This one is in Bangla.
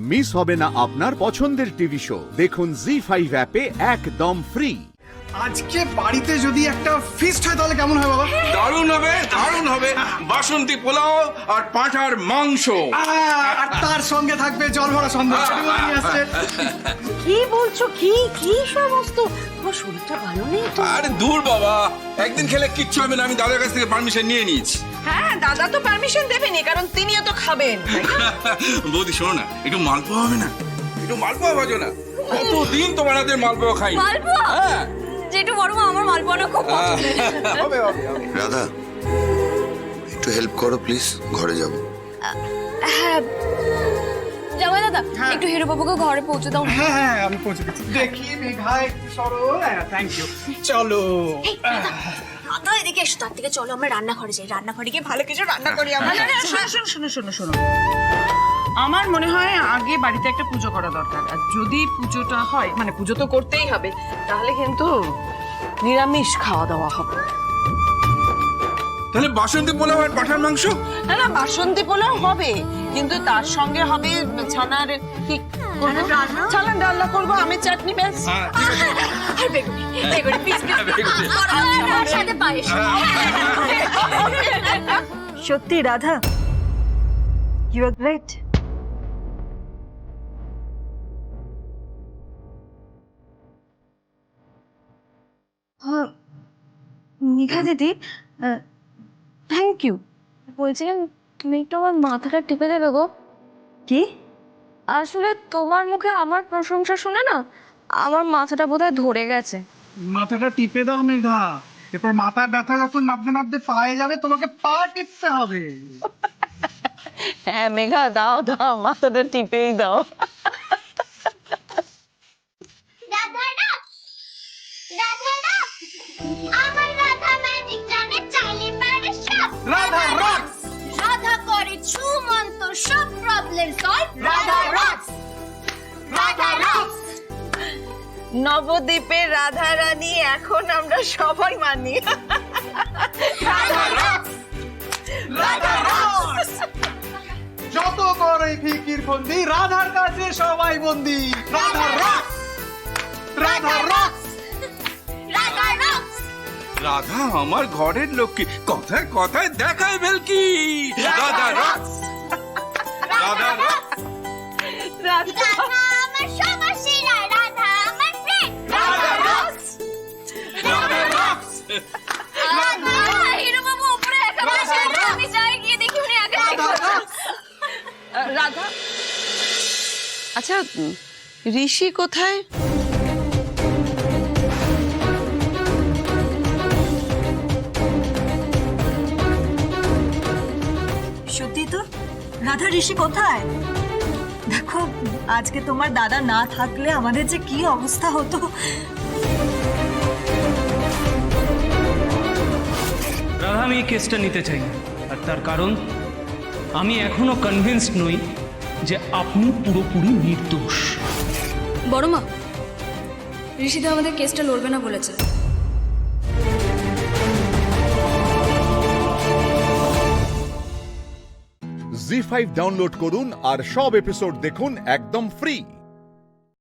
মিস হবে না আপনার পছন্দের টিভি শো। দেখুন জি5 অ্যাপে একদম ফ্রি। আজকে বাড়িতে যদি একটা ফিস্ট হয় তাহলে কেমন হয় বাবা? দারুণ হবে, দারুণ হবে। বাসন্তী পোলাও আর পাঁঠার মাংস। আর তার সঙ্গে থাকবে জল ভরা সন্ধ্যা। কি বলছো? কি কি সমস্ত? তোমার শরীরটা ভালো নেই তো? আরে দূর বাবা, একদিন খেলে কিচ্ছু হবে না। আমি দাদার কাছ থেকে পারমিশন নিয়ে নিয়েছি। হ্যাঁ, দাদা তো পারমিশন দেবেনি, কারণ তিনিও তো খাবেন। বৌদি শোনো না, একটু মালপোয়া হবে না? একটু মালপোয়া ভাজো না। কতদিন তোমার হাতের মালপোয়া খাই। মালপোয়া? হ্যাঁ যেটু বড় মা, আমার মালপোয়াটা খুব পছন্দের। হবে হবে। রাধা একটু হেল্প করো প্লিজ, ঘরে যাব। হ্যাঁ জামাই দাদা, একটু হিরো বাবুকে ঘরে পৌঁছে দাও। হ্যাঁ হ্যাঁ, আমি পৌঁছে দিচ্ছি। দেখি মেঘা একটু সরো। Thank you. চলো। দাদা এদিকে এসো, তার থেকে চলো আমরা রান্নাঘরে যাই। রান্নাঘরে গিয়ে ভালো কিছু রান্না করি আমরা। শোনো, আমার মনে হয় আগে বাড়িতে একটা পুজো করা দরকার। আর যদি পুজোটা হয়, মানে পুজো তো করতেই হবে, তাহলে কিন্তু নিরামিষ খাওয়া দাওয়া হবে। তাহলে বাসন্তী পোলাও আর পাঁঠার মাংস? না, বাসন্তী পোলাও হবে, কিন্তু তার সঙ্গে হবে ছানার কি করবো? ছানার ডালনা করবো, আমের চাটনি, ব্যাস। আর বেগুনি, পিস আর সাথে পায়েস। সত্যি রাধা, ইউ আর গ্রেট। নিঘা দিদি, থ্যাংক ইউ। বলছিলাম তুমি একটু আমার মাথাটা টিপে দেবে গো। কি? আসলে তোমার মুখে আমার প্রশংসা শুনে না আমার মাথাটা বোধহয় ধরে গেছে। মাথাটা টিপে দাও মেঘা। এরপর মাথার ব্যথা যখন নাবতে নাবতে পায়ে যাবে, তোমাকে পা টিপতে হবে। হ্যাঁ মেঘা, দাও মাথাটা টিপেই দাও। রাধা রক্স। রাধা করে ছুমন্ত সব problem solve. Radha rocks, Radha rocks. নবদ্বীপের রাধা রানী এখন আমরা সবাই মানি। Radha rocks, Radha rocks. যত করে ফিকির বন্দি, রাধার কাছে সবাই বন্দি। Radha rocks, Radha rocks. Radha rocks. Radha আমার ঘরের লক্ষ্মী, কথায় কথায় দেখায় ভেলকি। Radha rocks, Radha rocks. রাধা আমার সবার সেরা, রাধা আমার friend. Radha rocks, Radha rocks. Hero বাবু উপরে একা বসে আছে, আমি যাই গিয়ে দেখি উনি একা রাধা, আচ্ছা ঋষি কোথায়? সত্যি তো, রাধা ঋষি কোথায়? দেখো, আজকে তোমার দাদা না থাকলে আমাদের যে কি অবস্থা হতো। রাধা, আমি এই কেসটা নিতে চাই না। আর তার কারণ, আমি এখনো কনভিন্সড নই যে আপনি পুরোপুরি নির্দোষ। বড় মা, ঋষিদা আমাদের কেসটা লড়বে না বলেছে। জি5 ডাউনলোড করুন আর সব এপিসোড দেখুন একদম ফ্রি।